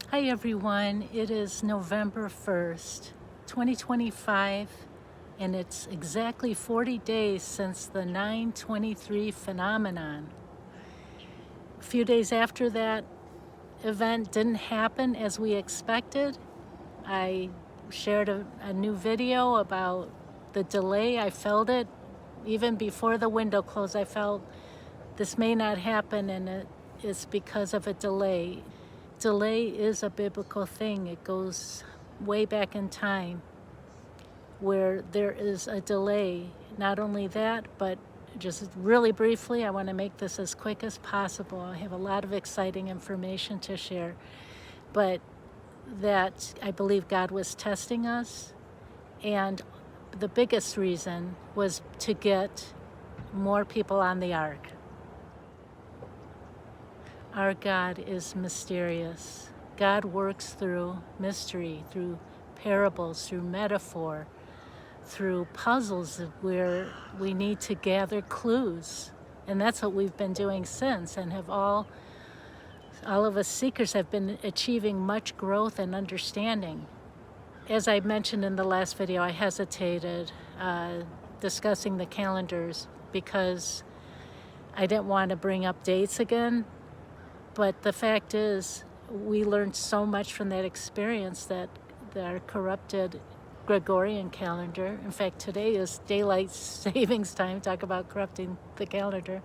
Hi everyone, it is November 1st, 2025, and it's exactly 40 days since the 9/23 phenomenon. A few days after that event didn't happen as we expected, I shared a new video about the delay. I felt it even before the window closed. I felt this may not happen, and it is because of a delay. Delay is a biblical thing. It goes way back in time where there is a delay. Not only that, but just really briefly, I want to make this as quick as possible. I have a lot of exciting information to share, but that I believe God was testing us, and the biggest reason was to get more people on the ark. Our God is mysterious. God works through mystery, through parables, through metaphor, through puzzles where we need to gather clues. And that's what we've been doing since, and have all of us seekers have been achieving much growth and understanding. As I mentioned in the last video, I hesitated discussing the calendars because I didn't want to bring up dates again. But the fact is, we learned so much from that experience that our corrupted Gregorian calendar, in fact, today is daylight savings time, talk about corrupting the calendar.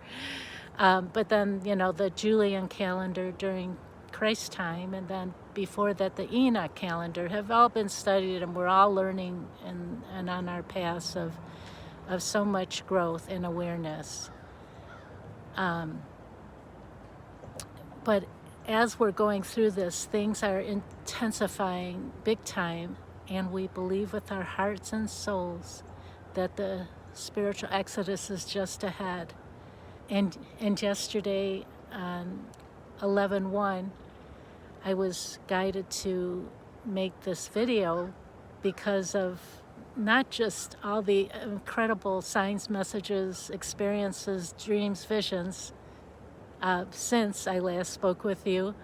But then, the Julian calendar during Christ's time, and then before that, the Enoch calendar have all been studied, and we're all learning and on our paths of so much growth and awareness. But as we're going through this, things are intensifying big time, and we believe with our hearts and souls that the spiritual exodus is just ahead. And yesterday on 11/1, I was guided to make this video because of not just all the incredible signs, messages, experiences, dreams, visions, since I last spoke with you,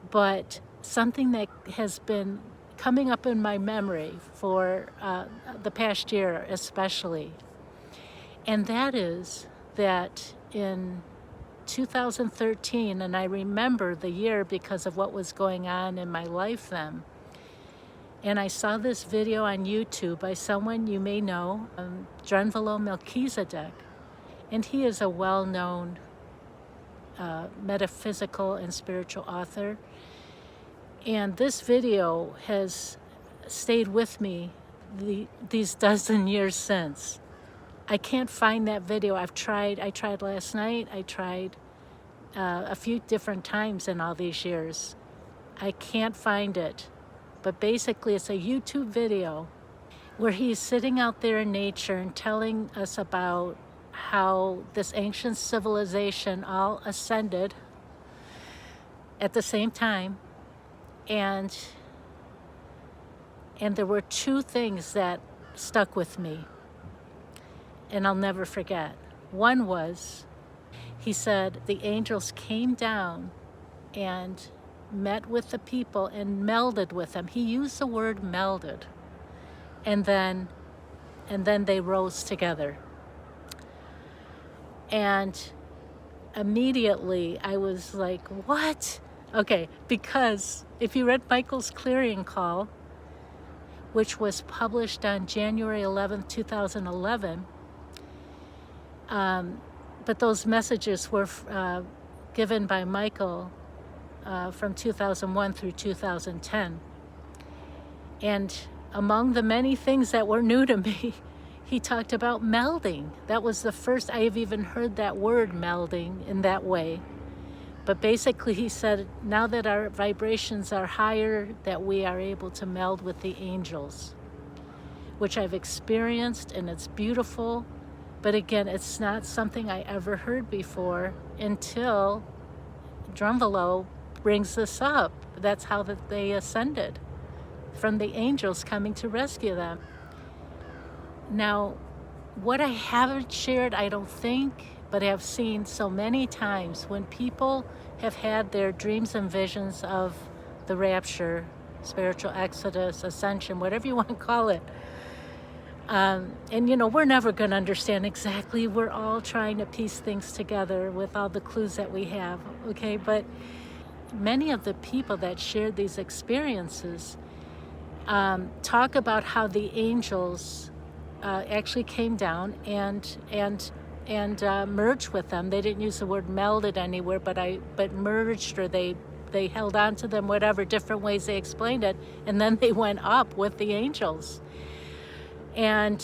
but something that has been coming up in my memory for the past year especially. And that is that in 2013, and I remember the year because of what was going on in my life then, and I saw this video on YouTube by someone you may know, Drunvalo Melchizedek, and he is a well-known metaphysical and spiritual author. And this video has stayed with me these dozen years since. I can't find that video. I tried last night. I tried a few different times in all these years. I can't find it. But basically, it's a YouTube video where he's sitting out there in nature and telling us about how this ancient civilization all ascended at the same time, and there were two things that stuck with me and I'll never forget. One was, he said the angels came down and met with the people and melded with them. He used the word melded, and then they rose together. And immediately I was like, what? Okay, because if you read Michael's Clarion Call, which was published on January 11th, 2011, but those messages were given by Michael from 2001 through 2010. And among the many things that were new to me, he talked about melding. That was the first I have even heard that word, melding, in that way. But basically he said, now that our vibrations are higher, that we are able to meld with the angels, which I've experienced, and it's beautiful. But again, it's not something I ever heard before until Drunvalo brings this up. That's how that they ascended, from the angels coming to rescue them. Now, what I haven't shared, I don't think, but I have seen so many times when people have had their dreams and visions of the rapture, spiritual exodus, ascension, whatever you want to call it. And we're never going to understand exactly. We're all trying to piece things together with all the clues that we have, okay? But many of the people that shared these experiences talk about how the angels actually came down and merged with them. They didn't use the word melded anywhere, but merged, or they held on to them, whatever different ways they explained it, and then they went up with the angels. And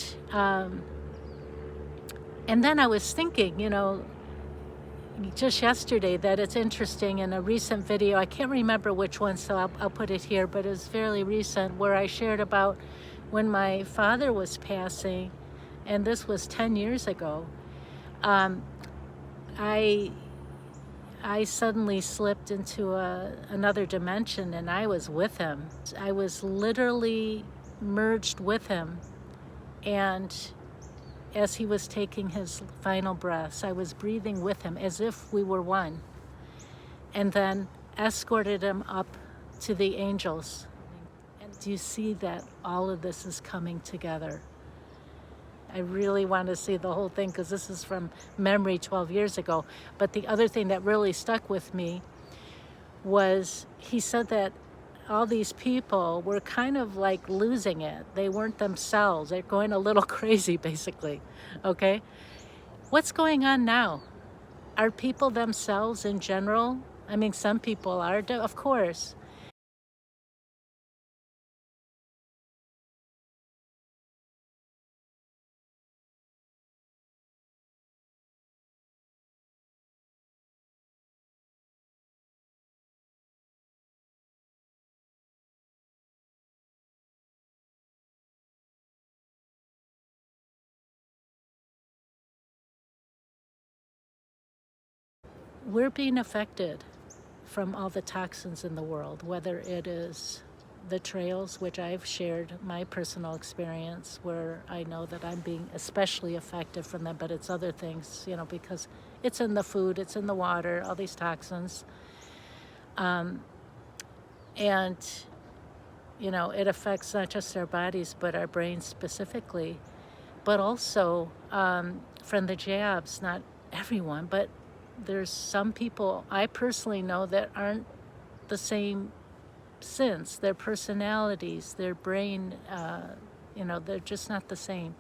then I was thinking, just yesterday, that it's interesting. In a recent video, I can't remember which one, so I'll put it here, but it's fairly recent, where I shared about when my father was passing, and this was 10 years ago. I suddenly slipped into another dimension, and I was with him. I was literally merged with him, and as he was taking his final breaths, I was breathing with him as if we were one, and then escorted him up to the angels. And do you see that all of this is coming together? I really want to see the whole thing, because this is from memory 12 years ago. But the other thing that really stuck with me was he said that all these people were kind of like losing it. They weren't themselves. They're going a little crazy, basically. Okay? What's going on now? Are people themselves in general? I mean, some people are, of course. We're being affected from all the toxins in the world, whether it is the trails, which I've shared my personal experience, where I know that I'm being especially affected from them, but it's other things, because it's in the food, it's in the water, all these toxins. And, it affects not just our bodies, but our brains specifically, but also from the jabs, not everyone, but there's some people I personally know that aren't the same since. Their personalities, their brain, they're just not the same.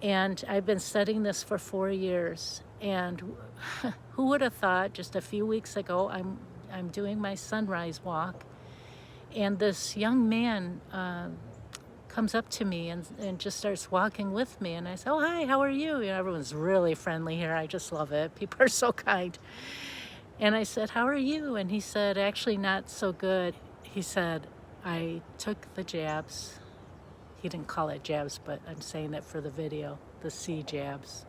And I've been studying this for 4 years. And who would have thought, just a few weeks ago, I'm doing my sunrise walk, and this young man comes up to me and just starts walking with me. And I say, "Oh, hi, how are you?" Everyone's really friendly here. I just love it. People are so kind. And I said, "How are you?" And he said, "Actually, not so good." He said, "I took the jabs." He didn't call it jabs, but I'm saying it for the video, the C jabs.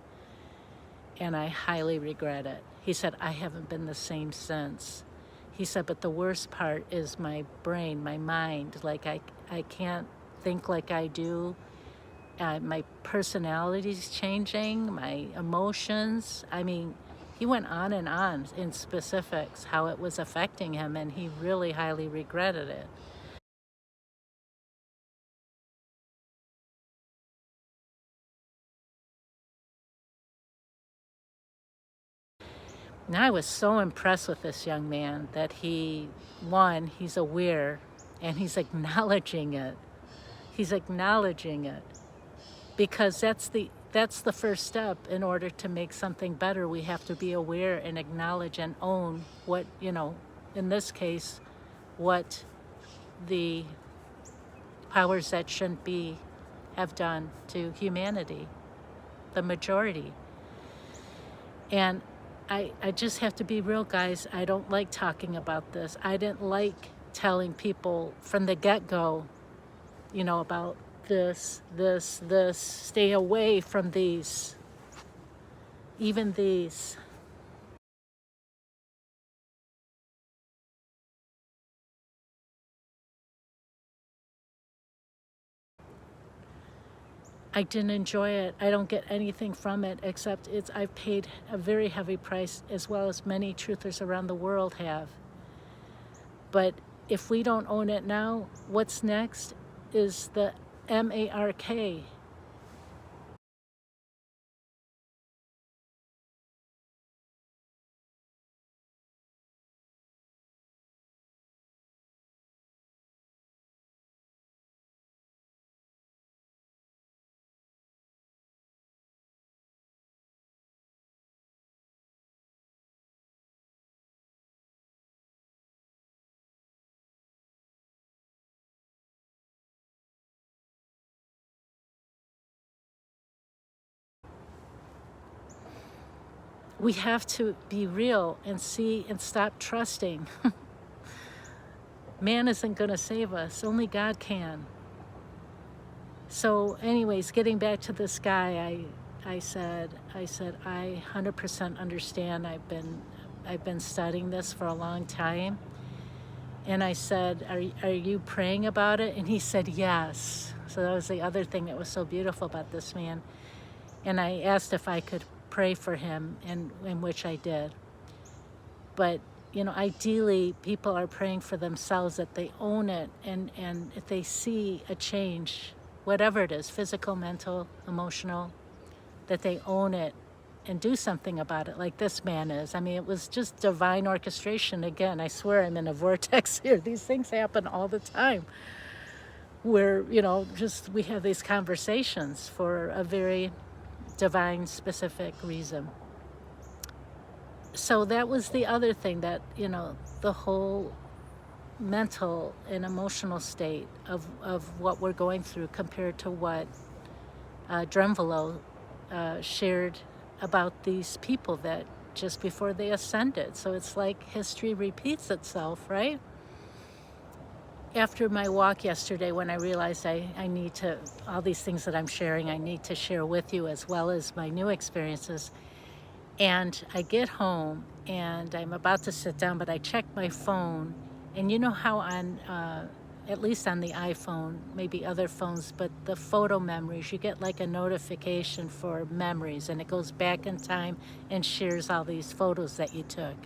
"And I highly regret it." He said, "I haven't been the same since." He said, "But the worst part is my brain, my mind. Like I can't think like I do. My personality's changing, my emotions." I mean, he went on and on in specifics how it was affecting him, and he really highly regretted it. And I was so impressed with this young man that he's aware, and he's acknowledging it. He's acknowledging it, because that's the first step. In order to make something better, we have to be aware and acknowledge and own what, in this case, what the powers that shouldn't be have done to humanity, the majority. And I just have to be real, guys. I don't like talking about this. I didn't like telling people from the get-go, about this. Stay away from these, even these. I didn't enjoy it. I don't get anything from it except I've paid a very heavy price, as well as many truthers around the world have. But if we don't own it now, what's next is the MARK. We have to be real and see and stop trusting. Man isn't going to save us. Only God can. So anyways, getting back to this guy, I said, I 100% understand. I've been studying this for a long time. And I said, are you praying about it? And he said, yes. So that was the other thing that was so beautiful about this man. And I asked if I could pray for him, in which I did. But, ideally, people are praying for themselves, that they own it, and if they see a change, whatever it is, physical, mental, emotional, that they own it and do something about it, like this man is. I mean, it was just divine orchestration. Again, I swear I'm in a vortex here. These things happen all the time where, we have these conversations for a very divine, specific reason. So that was the other thing, that, the whole mental and emotional state of what we're going through compared to what Dremvelo shared about these people that just before they ascended. So it's like history repeats itself, right? After my walk yesterday, when I realized I need to, all these things that I'm sharing, I need to share with you, as well as my new experiences. And I get home and I'm about to sit down, but I check my phone. And you know how on, at least on the iPhone, maybe other phones, but the photo memories, you get like a notification for memories, and it goes back in time and shares all these photos that you took.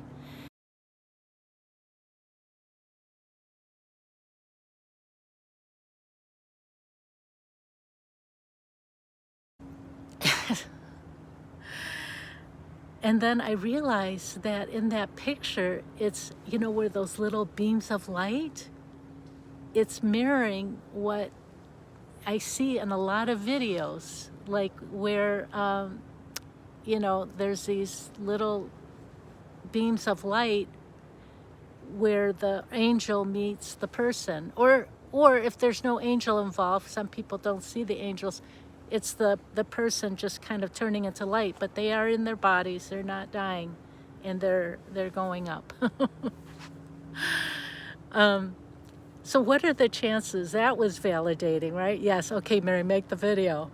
And then I realized that in that picture, it's, where those little beams of light, it's mirroring what I see in a lot of videos, like where, there's these little beams of light where the angel meets the person. Or if there's no angel involved, some people don't see the angels, it's the person just kind of turning into light, but they are in their bodies, they're not dying, and they're going up. So what are the chances? That was validating, right? Yes, okay, Mary, make the video.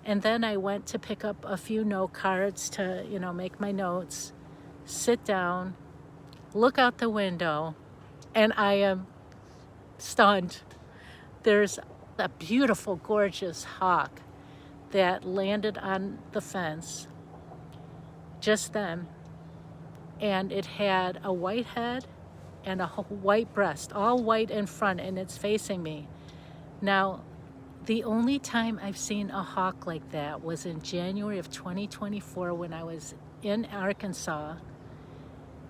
And then I went to pick up a few note cards to, make my notes, sit down, look out the window, and I am stunned. There's a beautiful, gorgeous hawk that landed on the fence just then, and it had a white head and a white breast, all white in front, and it's facing me. Now, the only time I've seen a hawk like that was in January of 2024 when I was in Arkansas,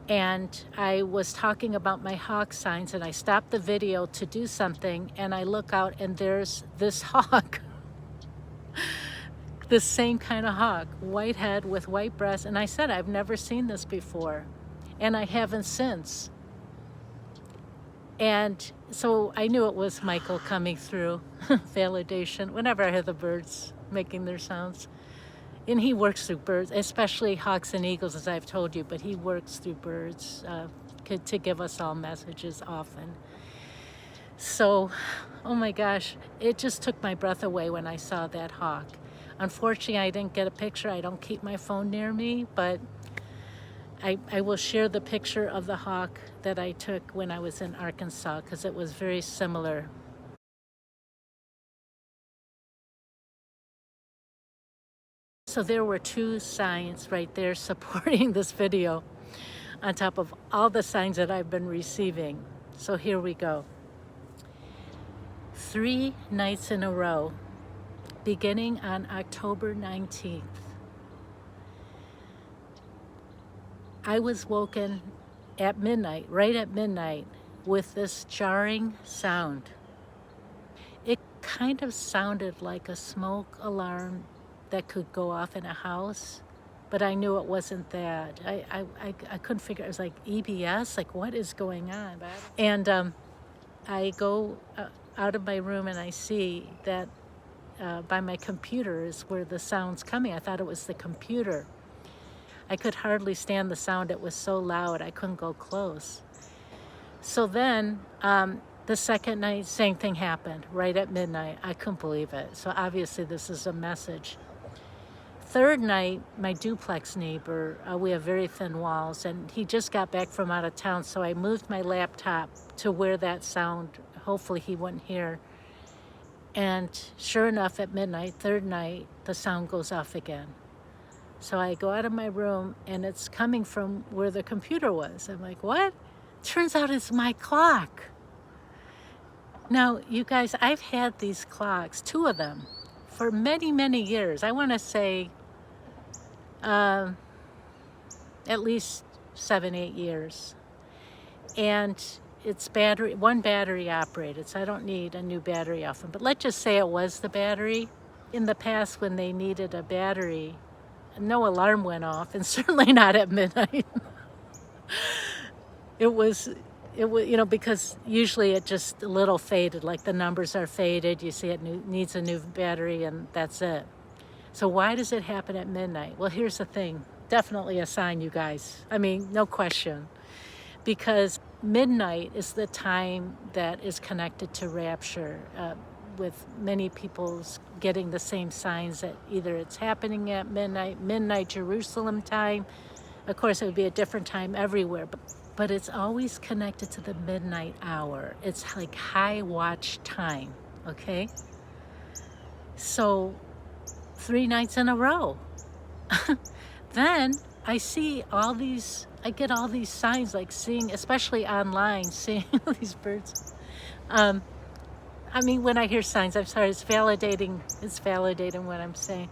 and I was talking about my hawk signs, and I stopped the video to do something, and I look out and there's this hawk, the same kind of hawk, white head with white breast, and I said, I've never seen this before, and I haven't since. And so I knew it was Michael coming through, validation, whenever I hear the birds making their sounds. And he works through birds, especially hawks and eagles, as I've told you, but he works through birds to give us all messages often. So, oh my gosh, it just took my breath away when I saw that hawk. Unfortunately, I didn't get a picture. I don't keep my phone near me, but I will share the picture of the hawk that I took when I was in Arkansas, because it was very similar. So there were two signs right there supporting this video on top of all the signs that I've been receiving. So here we go. 3 nights in a row, beginning on October 19th. I was woken at midnight, right at midnight, with this jarring sound. It kind of sounded like a smoke alarm that could go off in a house, but I knew it wasn't that. I couldn't figure, it was like EBS, like what is going on? And I go out of my room and I see that by my computer is where the sound's coming. I thought it was the computer. I could hardly stand the sound. It was so loud, I couldn't go close. So then the second night, same thing happened right at midnight. I couldn't believe it. So obviously this is a message. Third night, my duplex neighbor, we have very thin walls, and he just got back from out of town, so I moved my laptop to where that sound, hopefully he wouldn't hear. And sure enough, at midnight, third night, the sound goes off again. So I go out of my room, and it's coming from where the computer was. I'm like, what? Turns out it's my clock. Now, you guys, I've had these clocks, 2 of them, for many, many years. I want to say at least 7, 8 years. And it's one battery operated, so I don't need a new battery often. But let's just say it was the battery. In the past, when they needed a battery, no alarm went off, and certainly not at midnight. It was, because usually it just a little faded, like the numbers are faded, you see it needs a new battery, and that's it. So why does it happen at midnight? Well, here's the thing. Definitely a sign, you guys. I mean, no question. Because midnight is the time that is connected to rapture, with many people's getting the same signs that either it's happening at midnight Jerusalem time. Of course, it would be a different time everywhere, but it's always connected to the midnight hour. It's like high watch time, okay? So 3 nights in a row. Then I get all these signs, like seeing, especially online, seeing all these birds. I mean, when I hear signs, I'm sorry, it's validating what I'm saying.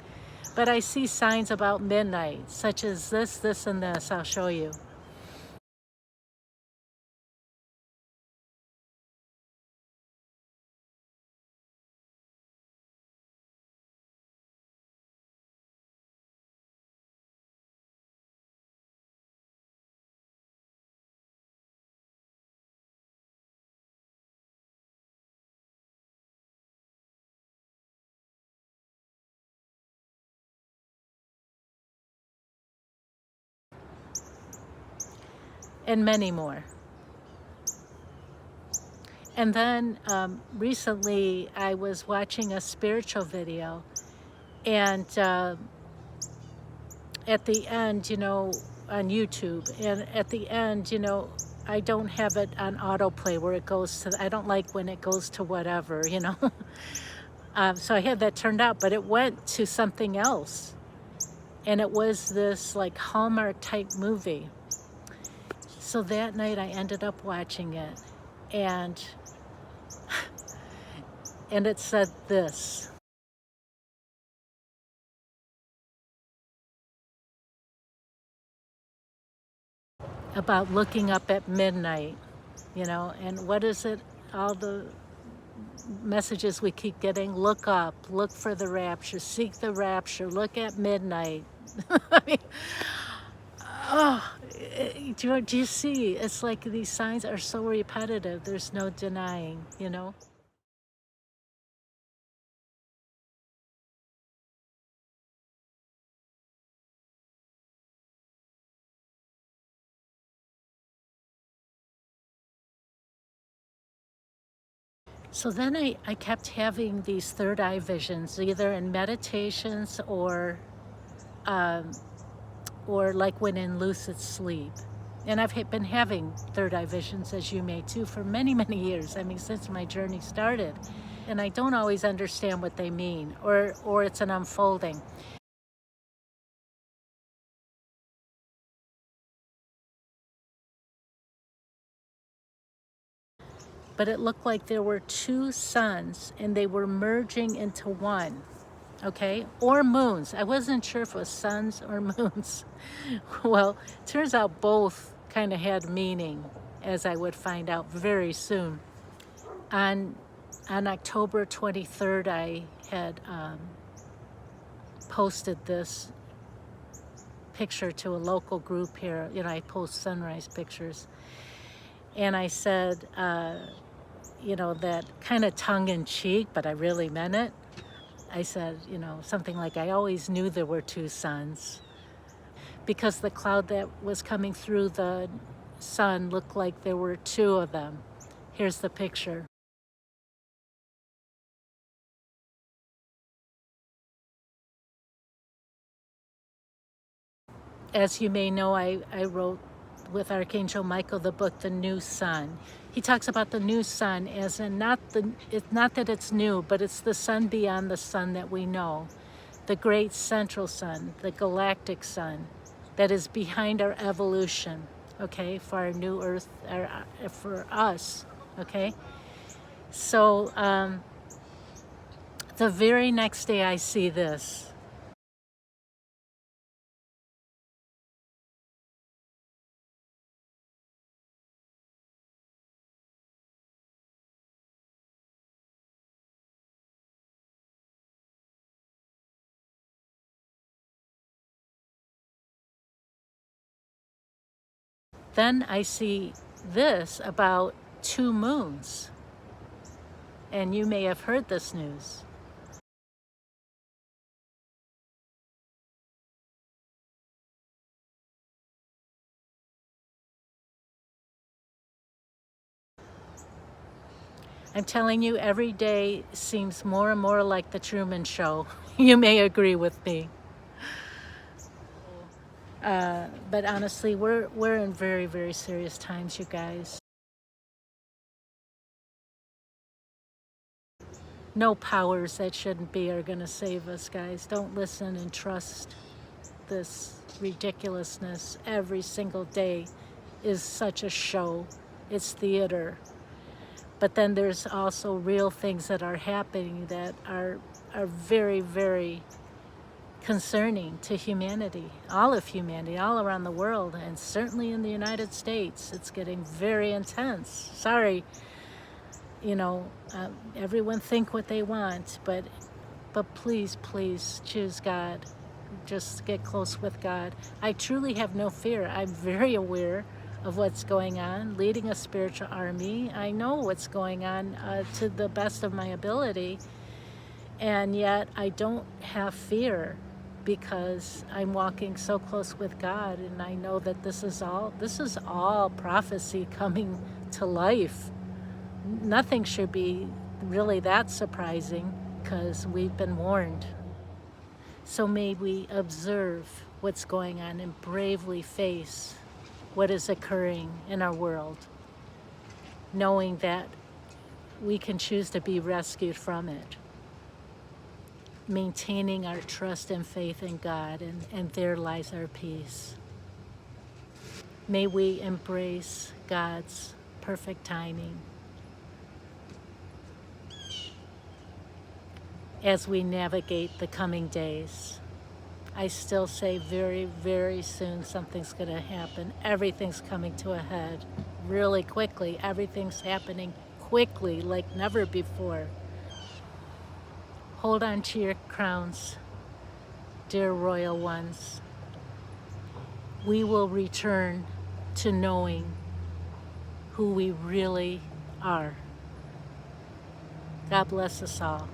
But I see signs about midnight, such as this, this, and this. I'll show you. And many more. And then recently I was watching a spiritual video, and at the end, on YouTube, and at the end, I don't have it on autoplay where it goes to, I don't like when it goes to whatever, so I had that turned out, but it went to something else. And it was this like Hallmark type movie. So that night I ended up watching it, and it said this about looking up at midnight, and what is it? All the messages we keep getting: look up, look for the rapture, seek the rapture, look at midnight. I mean, oh, do you see? It's like these signs are so repetitive, there's no denying. So then I kept having these third eye visions, either in meditations or like when in lucid sleep. And I've been having third eye visions, as you may too, for many, many years. I mean, since my journey started. And I don't always understand what they mean, or it's an unfolding. But it looked like there were two suns and they were merging into one, okay? Or moons. I wasn't sure if it was suns or moons. Well, turns out both kind of had meaning, as I would find out very soon. On October 23rd, I had posted this picture to a local group here. You know, I post sunrise pictures. And I said, you know, that kind of tongue-in-cheek, but I really meant it. I said, you know, something like, I always knew there were two suns, because the cloud that was coming through the sun looked like there were two of them. Here's the picture. As you may know, I wrote with Archangel Michael the book, The New Sun. He talks about the new sun as in it's not that it's new, but it's the sun beyond the sun that we know. The great central sun, the galactic sun, that is behind our evolution, okay, for our new earth, for us, okay? So the very next day I see this. Then I see this about two moons. And you may have heard this news. I'm telling you, every day seems more and more like the Truman Show. You may agree with me. But honestly, we're in very, very serious times, you guys. No powers that shouldn't be are going to save us, guys. Don't listen and trust this ridiculousness. Every single day is such a show. It's theater. But then there's also real things that are happening that are very, very concerning to humanity, all of humanity, all around the world, and certainly in the United States. It's getting very intense. Sorry, you know, everyone think what they want, but please, please choose God. Just get close with God. I truly have no fear. I'm very aware of what's going on, leading a spiritual army. I know what's going on to the best of my ability, and yet I don't have fear, because I'm walking so close with God, and I know that this is all prophecy coming to life. Nothing should be really that surprising, because we've been warned. So may we observe what's going on and bravely face what is occurring in our world, knowing that we can choose to be rescued from it, maintaining our trust and faith in God, and there lies our peace. May we embrace God's perfect timing as we navigate the coming days. I still say very, very soon something's going to happen. Everything's coming to a head really quickly. Everything's happening quickly like never before. Hold on to your crowns, dear royal ones. We will return to knowing who we really are. God bless us all.